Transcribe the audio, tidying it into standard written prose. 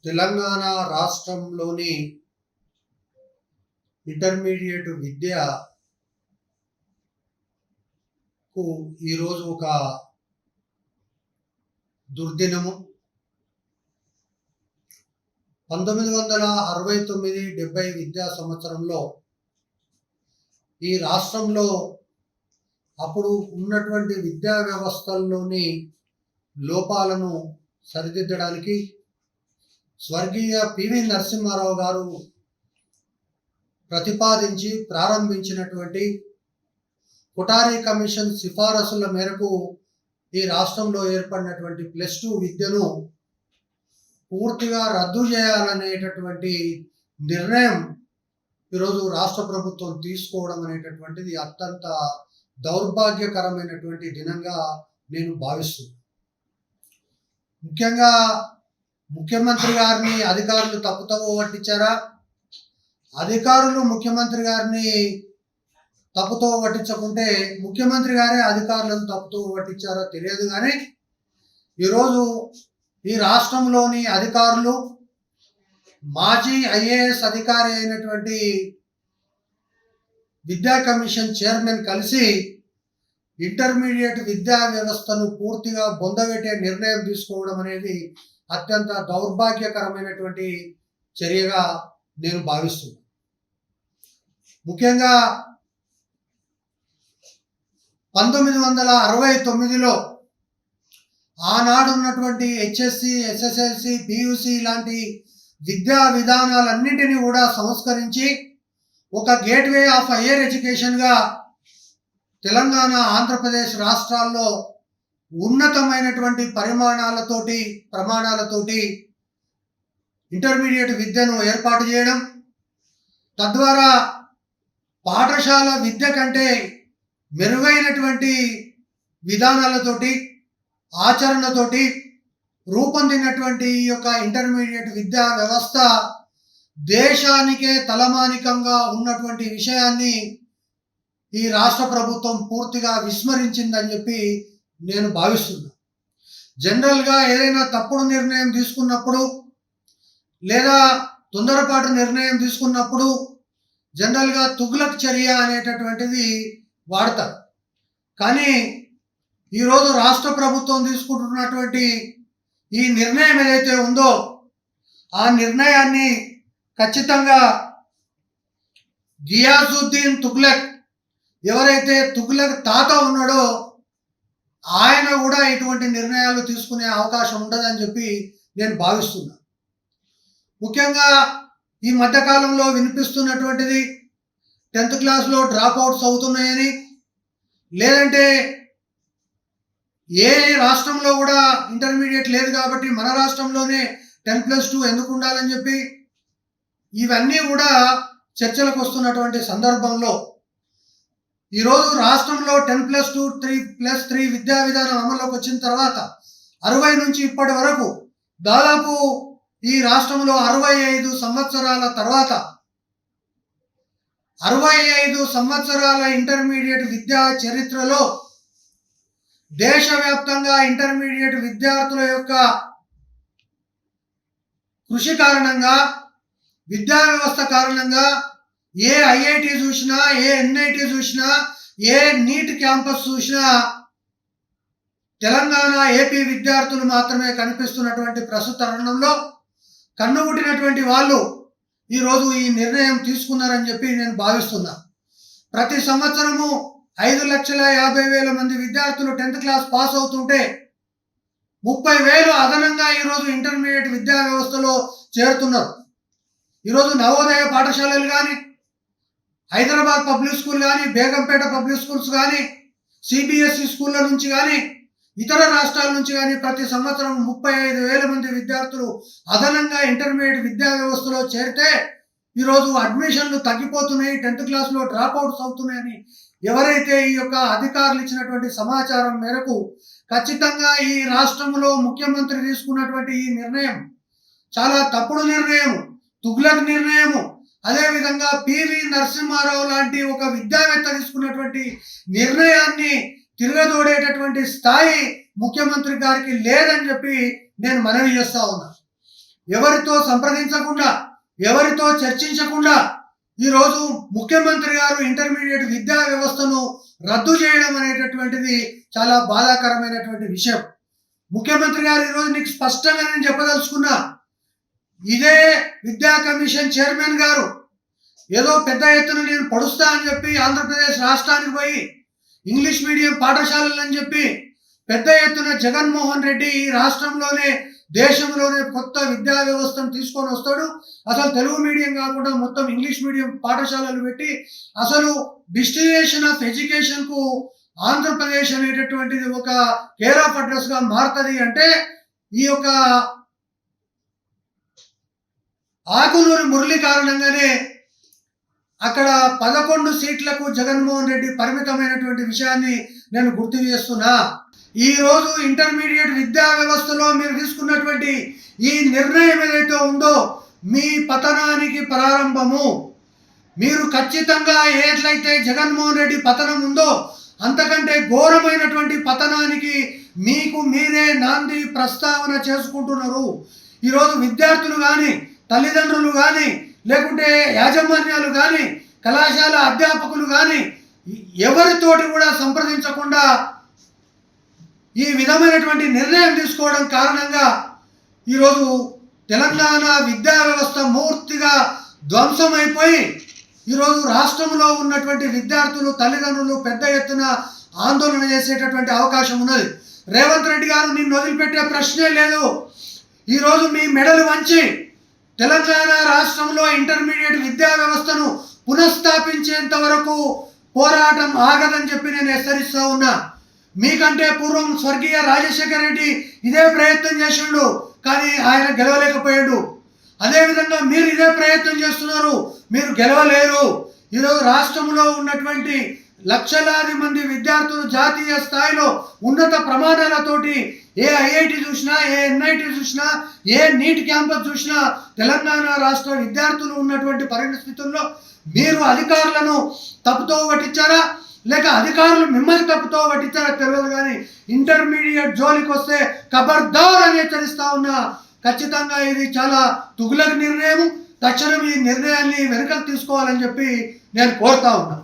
తెలంగాణ రాష్ట్రంలోని ఇంటర్మీడియట్ విద్యకు ఈరోజు ఒక దుర్దినము. 1969-70 విద్యా సంవత్సరంలో ఈ రాష్ట్రంలో అప్పుడు ఉన్నటువంటి విద్యా వ్యవస్థల్లోని లోపాలను సరిదిద్దడానికి స్వర్గీయ పివి నరసింహారావు గారు ప్రతిపాదించి ప్రారంభించినటువంటి కొఠారి కమిషన్ సిఫారసుల మేరకు ఈ రాష్ట్రంలో ఏర్పడినటువంటి +2 విద్యను పూర్తిగా రద్దు చేయాలనేటటువంటి నిర్ణయం ఈరోజు రాష్ట్ర ప్రభుత్వం తీసుకోవడం అనేటటువంటిది అత్యంత దౌర్భాగ్యకరమైనటువంటి దినంగా నేను భావిస్తున్నాను. ముఖ్యంగా ముఖ్యమంత్రి గారిని అధికారులు తప్పుతోవ పట్టించారా, అధికారులు ముఖ్యమంత్రి గారిని తప్పుతోవ పట్టించకుంటే ముఖ్యమంత్రి గారే అధికారులను తప్పుతోవ పట్టించారో తెలియదు. కానీ ఈరోజు ఈ రాష్ట్రంలోని అధికారులు మాజీ ఐఏఎస్ అధికారి అయినటువంటి విద్యా కమిషన్ చైర్మన్ కలిసి ఇంటర్మీడియట్ విద్యా వ్యవస్థను పూర్తిగా బొందబెట్టే నిర్ణయం తీసుకోవడం అనేది అత్యంత దౌర్భాగ్యకరమైనటువంటి చర్యగా నేను భావిస్తున్నాను. ముఖ్యంగా 1969లో ఆనాడు ఉన్నటువంటి హెచ్ఎస్సి, ఎస్ఎస్ఎల్సి, పియూసి లాంటి విద్యా విధానాలన్నింటినీ కూడా సంస్కరించి ఒక gateway of higher ఎడ్యుకేషన్గా Telangana, Andhra Pradesh రాష్ట్రాల్లో ఉన్నతమైనటువంటి ప్రమాణాలతోటి ఇంటర్మీడియట్ విద్యను ఏర్పాటు చేయడం, తద్వారా పాఠశాల విద్య కంటే మెరుగైనటువంటి విధానాలతోటి, ఆచరణతోటి రూపొందినటువంటి ఈ యొక్క ఇంటర్మీడియట్ విద్యా వ్యవస్థ దేశానికే తలమానికంగా ఉన్నటువంటి విషయాన్ని ఈ రాష్ట్ర ప్రభుత్వం పూర్తిగా విస్మరించిందని చెప్పి నేను భావిస్తున్నాను. జనరల్గా ఏదైనా తప్పుడు నిర్ణయం తీసుకున్నప్పుడు లేదా తొందరపాటు నిర్ణయం తీసుకున్నప్పుడు జనరల్గా తుగ్లక్ చర్య అనేటటువంటిది వాడతారు. కానీ ఈరోజు రాష్ట్ర ప్రభుత్వం తీసుకుంటున్నటువంటి ఈ నిర్ణయం ఏదైతే ఉందో ఆ నిర్ణయాన్ని ఖచ్చితంగా గియాసుద్దీన్ తుగ్లక్, ఎవరైతే తుగ్లక్ తాత ఉన్నాడో ఆయన కూడా ఇటువంటి నిర్ణయాలు తీసుకునే అవకాశం ఉండదని చెప్పి నేను భావిస్తున్నా. ముఖ్యంగా ఈ మధ్యకాలంలో వినిపిస్తున్నటువంటిది 10th క్లాస్లో డ్రాప్ అవుట్స్ అవుతున్నాయని, లేదంటే ఏ రాష్ట్రంలో కూడా ఇంటర్మీడియట్ లేదు కాబట్టి మన రాష్ట్రంలోనే 10+2 ఎందుకు ఉండాలని చెప్పి ఇవన్నీ కూడా చర్చలకు వస్తున్నటువంటి సందర్భంలో ఈరోజు రాష్ట్రంలో 10+2, 3+3 విద్యా విధానం అమల్లోకి వచ్చిన తర్వాత 60 నుంచి ఇప్పటి వరకు దాదాపు ఈ రాష్ట్రంలో 65 సంవత్సరాల తర్వాత 65 సంవత్సరాల ఇంటర్మీడియట్ విద్యా చరిత్రలో దేశవ్యాప్తంగా ఇంటర్మీడియట్ విద్యార్థుల యొక్క కృషి కారణంగా, విద్యా వ్యవస్థ కారణంగా ఏ ఐఐటి చూసినా, ఏ ఎన్ఐటి చూసినా, ఏ నీట్ క్యాంపస్ చూసినా తెలంగాణ, ఏపీ విద్యార్థులు మాత్రమే కనిపిస్తున్నటువంటి ప్రస్తుత తరుణంలో కన్నుముట్టినటువంటి వాళ్ళు ఈరోజు ఈ నిర్ణయం తీసుకున్నారని చెప్పి నేను భావిస్తున్నా. ప్రతి సంవత్సరము 5,50,000 మంది విద్యార్థులు 10th క్లాస్ పాస్ అవుతుంటే 30,000 అదనంగా ఈరోజు ఇంటర్మీడియట్ విద్యా వ్యవస్థలో చేరుతున్నారు. ఈరోజు నవోదయ పాఠశాలలు కానీ, హైదరాబాద్ పబ్లిక్ స్కూల్ కానీ, బేగంపేట పబ్లిక్ స్కూల్స్ కానీ, సిబిఎస్ఈ స్కూళ్ళ నుంచి కానీ, ఇతర రాష్ట్రాల నుంచి కానీ ప్రతి సంవత్సరం 35,000 మంది విద్యార్థులు అదనంగా ఇంటర్మీడియట్ విద్యా వ్యవస్థలో చేరితే ఈరోజు అడ్మిషన్లు తగ్గిపోతున్నాయి, 10th క్లాస్లో డ్రాప్ అవుట్స్ అవుతున్నాయని ఎవరైతే ఈ యొక్క అధికారులు ఇచ్చినటువంటి సమాచారం మేరకు ఖచ్చితంగా ఈ రాష్ట్రంలో ముఖ్యమంత్రి తీసుకున్నటువంటి ఈ నిర్ణయం చాలా తప్పుడు నిర్ణయం, తుగ్లక్ నిర్ణయము. అదేవిధంగా పివి నరసింహారావు లాంటి ఒక విద్యావేత్త తీసుకున్నటువంటి నిర్ణయాన్ని తిరగదోడేటటువంటి స్థాయి ముఖ్యమంత్రి గారికి లేదని చెప్పి నేను మనవి చేస్తా ఉన్నా. ఎవరితో సంప్రదించకుండా, ఎవరితో చర్చించకుండా ఈరోజు ముఖ్యమంత్రి గారు ఇంటర్మీడియట్ విద్యా వ్యవస్థను రద్దు చేయడం అనేటటువంటిది చాలా బాధాకరమైనటువంటి విషయం. ముఖ్యమంత్రి గారు ఈరోజు నీకు స్పష్టంగా నేను చెప్పదలుచుకున్నా, ఇదే విద్యా కమిషన్ చైర్మన్ గారు ఏదో పెద్ద ఎత్తున నేను పడుస్తా అని చెప్పి ఆంధ్రప్రదేశ్ రాష్ట్రానికి పోయి ఇంగ్లీష్ మీడియం పాఠశాలలు అని చెప్పి పెద్ద ఎత్తున జగన్మోహన్ రెడ్డి ఈ రాష్ట్రంలోనే దేశంలోనే కొత్త విద్యా వ్యవస్థను తీసుకొని వస్తాడు. అసలు తెలుగు మీడియం కాకుండా మొత్తం ఇంగ్లీష్ మీడియం పాఠశాలలు పెట్టి అసలు డిస్టినేషన్ ఆఫ్ ఎడ్యుకేషన్ కు ఆంధ్రప్రదేశ్ అనేటటువంటిది ఒక కేర్ ఆఫ్ అడ్రస్ గా మారుతుంది అంటే ఈ యొక్క ఆకునూరి మురళి కారణంగానే అక్కడ 11 సీట్లకు జగన్మోహన్ రెడ్డి పరిమితమైనటువంటి విషయాన్ని నేను గుర్తు చేస్తున్నా. ఈ రోజు ఇంటర్మీడియట్ విద్యా వ్యవస్థలో మీరు తీసుకున్నటువంటి ఈ నిర్ణయం ఏదైతే ఉందో మీ పతనానికి ప్రారంభము. మీరు ఖచ్చితంగా ఎట్లయితే జగన్మోహన్ రెడ్డి పతనం ఉందో అంతకంటే ఘోరమైనటువంటి పతనానికి మీకు మీరే నాంది ప్రస్తావన చేసుకుంటున్నారు. ఈరోజు విద్యార్థులు కానీ, తల్లిదండ్రులు కానీ, లేకుంటే యాజమాన్యాలు కానీ, కళాశాల అధ్యాపకులు కానీ ఎవరితోటి కూడా సంప్రదించకుండా ఈ విధమైనటువంటి నిర్ణయం తీసుకోవడం కారణంగా ఈరోజు తెలంగాణ విద్యా వ్యవస్థ పూర్తిగా ధ్వంసమైపోయి ఈరోజు రాష్ట్రంలో ఉన్నటువంటి విద్యార్థులు, తల్లిదండ్రులు పెద్ద ఎత్తున ఆందోళన చేసేటటువంటి అవకాశం ఉన్నది. రేవంత్ రెడ్డి గారు నిన్ను వదిలిపెట్టే ప్రశ్నే లేదు. ఈరోజు మీ మెడలు వంచి తెలంగాణ రాష్ట్రంలో ఇంటర్మీడియట్ విద్యా వ్యవస్థను పునఃస్థాపించేంత వరకు పోరాటం ఆగదని చెప్పి నేను హెచ్చరిస్తా ఉన్నా. మీకంటే పూర్వం స్వర్గీయ రాజశేఖర రెడ్డి ఇదే ప్రయత్నం చేసిండు, కానీ ఆయన గెలవలేకపోయాడు. అదేవిధంగా మీరు ఇదే ప్రయత్నం చేస్తున్నారు, మీరు గెలవలేరు. ఈరోజు రాష్ట్రంలో ఉన్నటువంటి లక్షలాది మంది విద్యార్థులు జాతీయ స్థాయిలో ఉన్నత ప్రమాణాలతోటి ఏ ఐఐటి చూసినా, ఏ ఎన్ఐటి చూసినా, ఏ నీట్ క్యాంపస్ చూసినా తెలంగాణ రాష్ట్ర విద్యార్థులు ఉన్నటువంటి పరిస్థితుల్లో మీరు అధికారులను తప్పుతో పట్టించారా, లేక అధికారులు మిమ్మల్ని తప్పుతో పట్టించారా తెలియదు, కానీ ఇంటర్మీడియట్ జోలికి వస్తే ఖబర్దార్ అని హెచ్చరిస్తా ఉన్నా. ఖచ్చితంగా ఇది చాలా తుగులక నిర్ణయం. తక్షణం ఈ నిర్ణయాన్ని వెనుకకు తీసుకోవాలని చెప్పి నేను కోరుతా ఉన్నా.